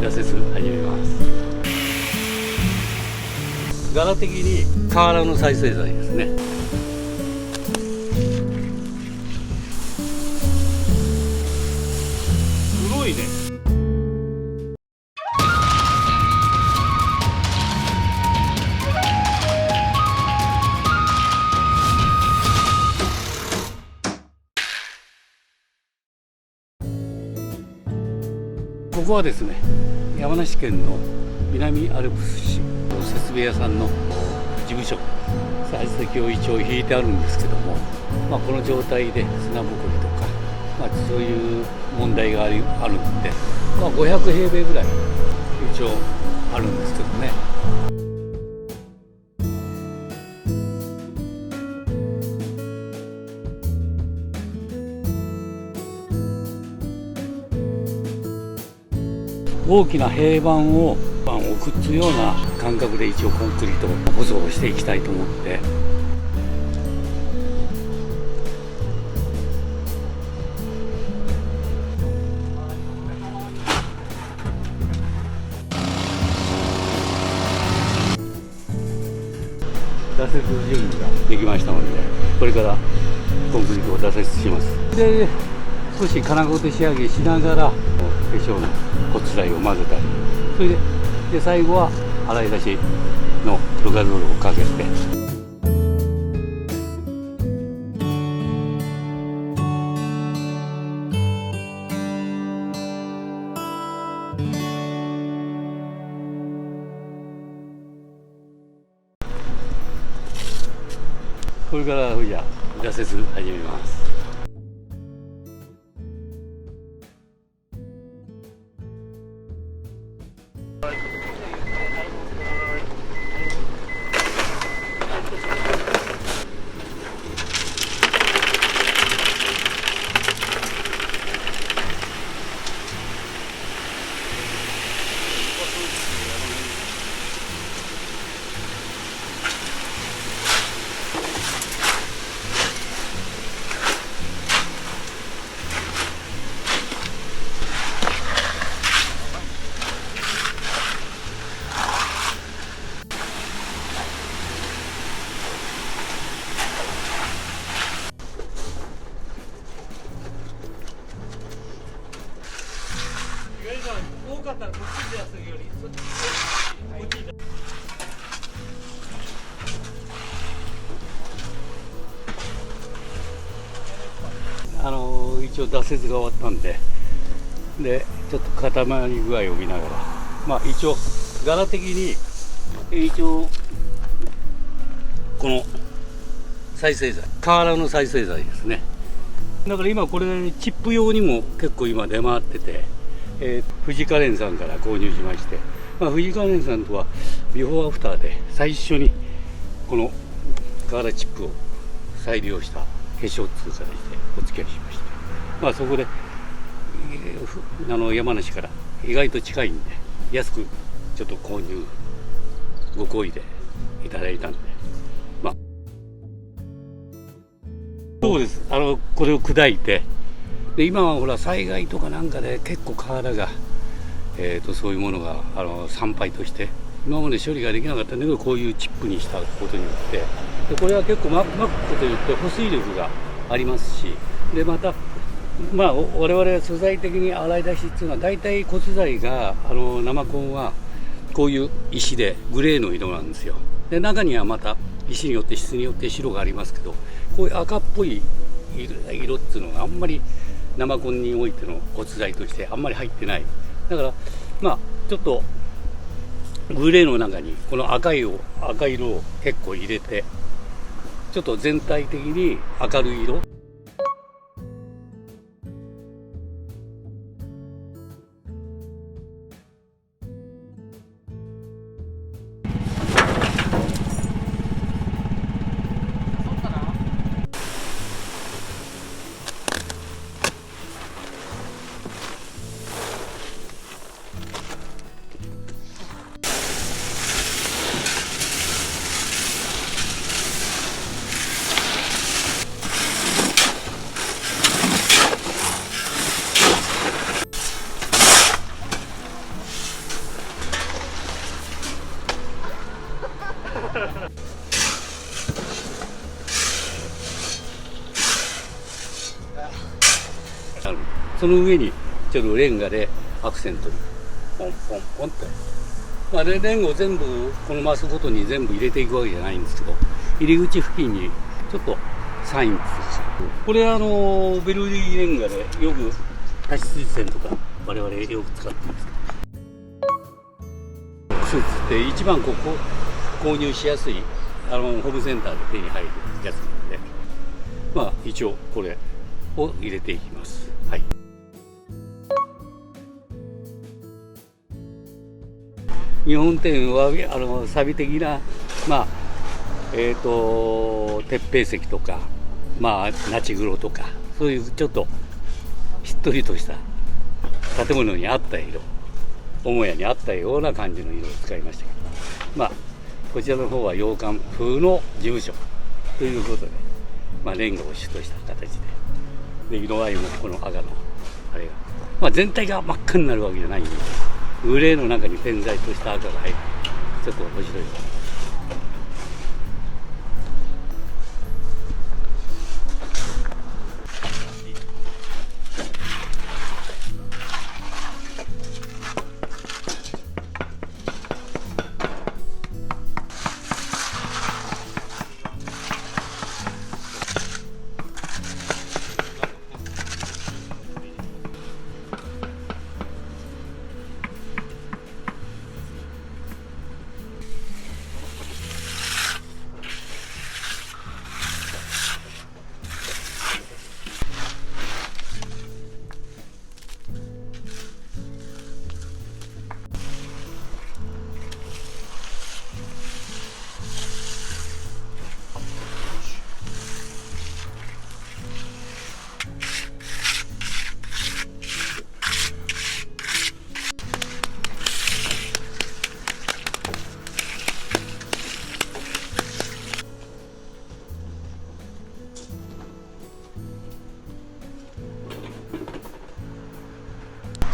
挫折始めます。柄的に瓦の再生材ですね。すごいね。ここはですね、山梨県の南アルプス市設備屋さんの事務所、採石を一応引いてあるんですけども、この状態で砂ぼこりとか、そういう問題があるんで、500平米ぐらい一応あるんですけどね。大きな平板をくっつくような感覚で一応コンクリートを舗装していきたいと思って。挫折準備ができましたので、これからコンクリートを挫折します。で、少し金具で仕上げしながら化粧の骨材を混ぜたり、それで最後は洗い出しのロガドールをかけて、これからじゃあ挫折始めます。多かったらこっちでやするよりこっちで。一応挫折が終わったんで、ちょっと固まり具合を見ながら、一応柄的にこの再生材、瓦の再生材ですね。だから今これチップ用にも結構今出回ってて、富士カレンさんから購入しまして、富士カレンさんとはビフォーアフターで最初にこの瓦チップを再利用した化粧通貨でお付き合いしまして、そこで、山梨から意外と近いんで安くちょっと購入ご好意でいただいたんで、そうです。これを砕いて、で今はほら災害とかなんかで結構瓦が、そういうものが産廃として今まで処理ができなかったんだけど、こういうチップにしたことによって、でこれは結構巻くことによって保水力がありますし、でまた我々は素材的に洗い出しっていうのは大体骨材が生コンはこういう石でグレーの色なんですよ。で中にはまた石によって質によって白がありますけど、こういう赤っぽい色っていうのがあんまり生コンにおいての骨材としてあんまり入ってない。だからちょっとグレーの中にこの赤色を結構入れて、ちょっと全体的に明るい色。その上にちょっとレンガでアクセントにポンポンポンって、まあ、レンガを全部このマスごとに全部入れていくわけじゃないんですけど、入り口付近にちょっとサインこれベルギーレンガでよく多湿地線とか我々よく使ってます。スーツって一番購入しやすいホームセンターで手に入るやつなので、まあ一応これを入れていきます。はい。日本店はサビ的な、まあ鉄平石とか、まあナチグロとか、そういうちょっとしっとりとした建物に合った色、母屋に合ったような感じの色を使いましたけど、まあこちらの方は洋館風の事務所ということで、まあレンガを主とした形で、色合いもこの赤のあれが、まあ全体が真っ赤になるわけじゃないんで、グレーの中に点在とした赤が入る、ちょっと面白い。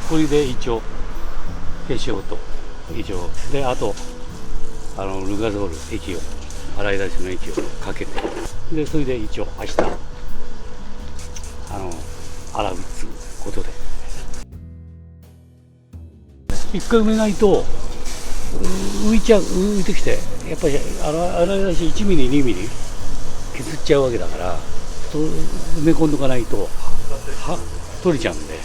これで一応化粧と一応で、あとルガゾール液を洗い出しの液をかけて、でそれで一応明日洗うっていうことで、一回埋めないと浮いてきて、やっぱり洗い出し1ミリ2ミリ削っちゃうわけだから、埋め込んどかないと取れちゃうんで、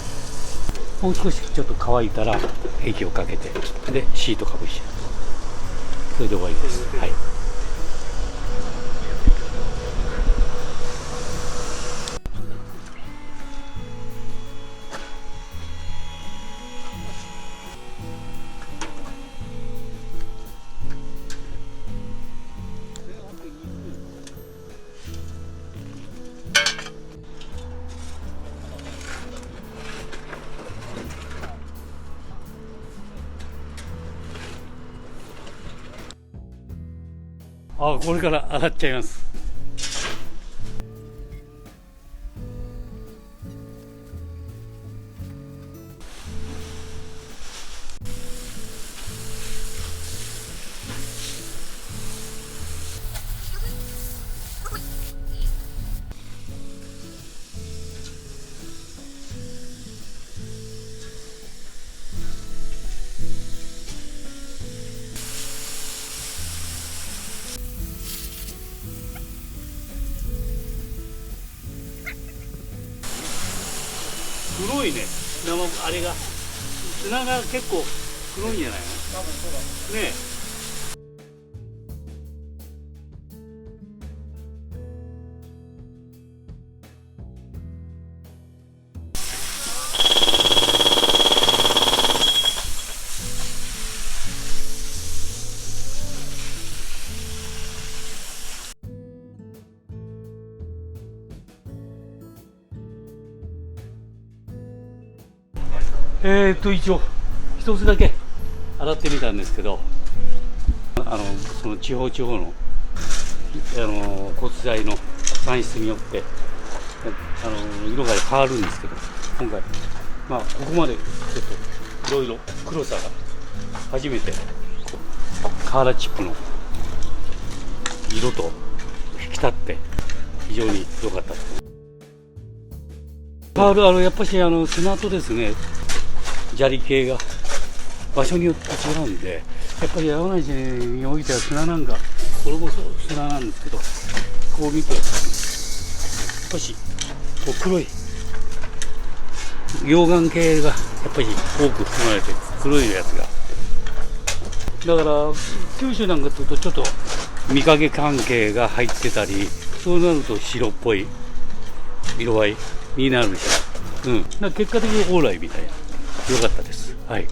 もう少しちょっと乾いたら液をかけて、でシートかぶして、それで終わりです。はい。これから洗っちゃいます。黒いね、あれが砂が結構黒いんじゃないの？多分そうだね。一応一つだけ洗ってみたんですけど、その地方の骨材の産質によって色が変わるんですけど、今回まあここまでちょっといろいろ黒さが初めて瓦チップの色と引き立って非常に良かったです。やっぱし砂とですね、砂利系が場所によって違うんで、やっぱり山梨においては砂なんか、これこそ砂なんですけど、こう見て少しこう黒い溶岩系がやっぱり多く含まれて、黒いやつがだから九州なんかというとちょっと見かけ関係が入ってたり、そうなると白っぽい色合いになるし、結果的にオーライみたいな、良かったです。はい。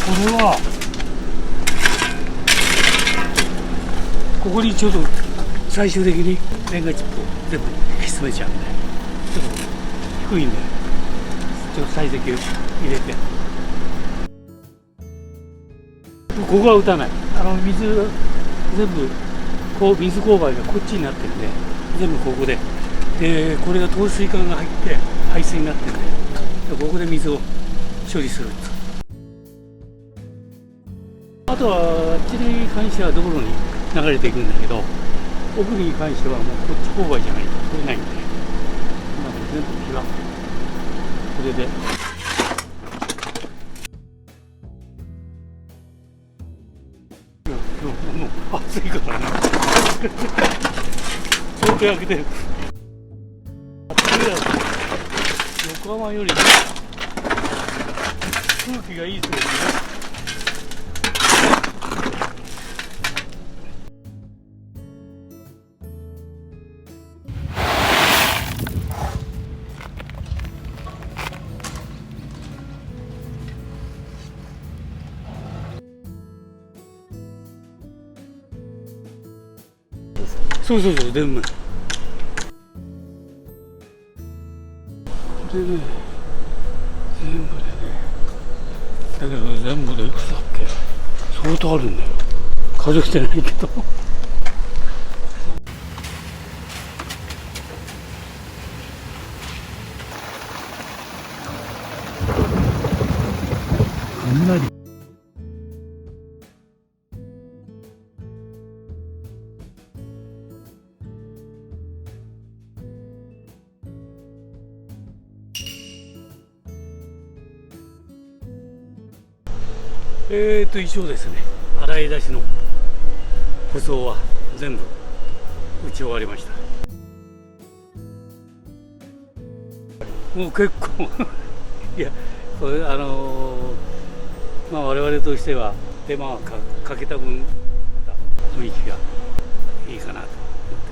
これはここにちょっと最終的にレンガチップを全部引き詰めちゃうんで、ちょっと低いんでちょっと砕石を入れて、ここは打たない。水全部こう水勾配がこっちになってるんで、全部ここでこれが透水管が入って排水になってるんで、ここで水を処理するんです。あとはあっちに関しては道路に流れていくんだけど、奥に関してはもうこっち勾配じゃないと取れないんで、今全部木はこれでもう暑いからね相当焼けてる。横浜より空気がいいですよね。そう全部。でね、全部でね、だけど全部でいくつだっけ、相当あるんだよ。数してないけど。雷。以上ですね、洗い出しの舗装は全部打ち終わりました。もう結構いや、それ我々としては手間はかけた分、また雰囲気がいいかなと思っ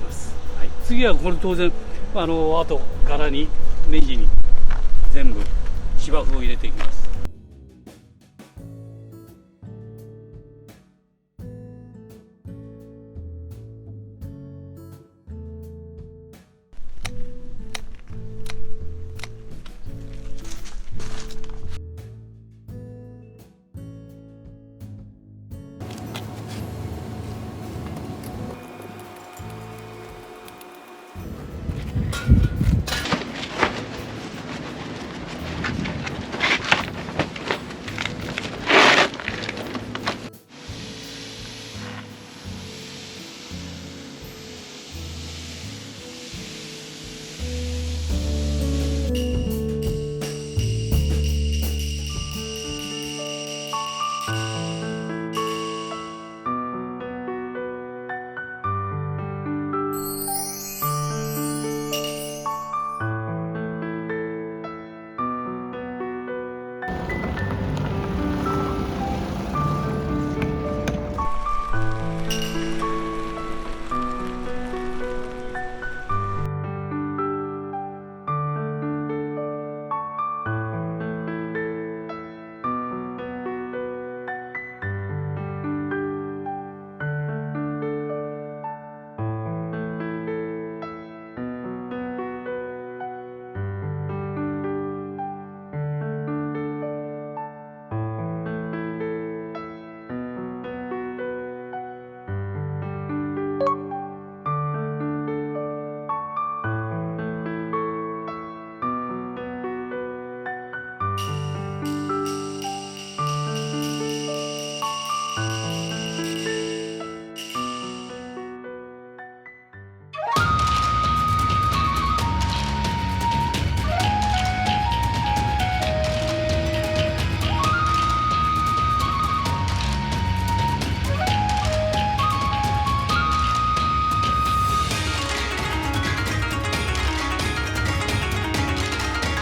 てます。はい、次はこれ当然あと柄にネジに全部芝生を入れていきます。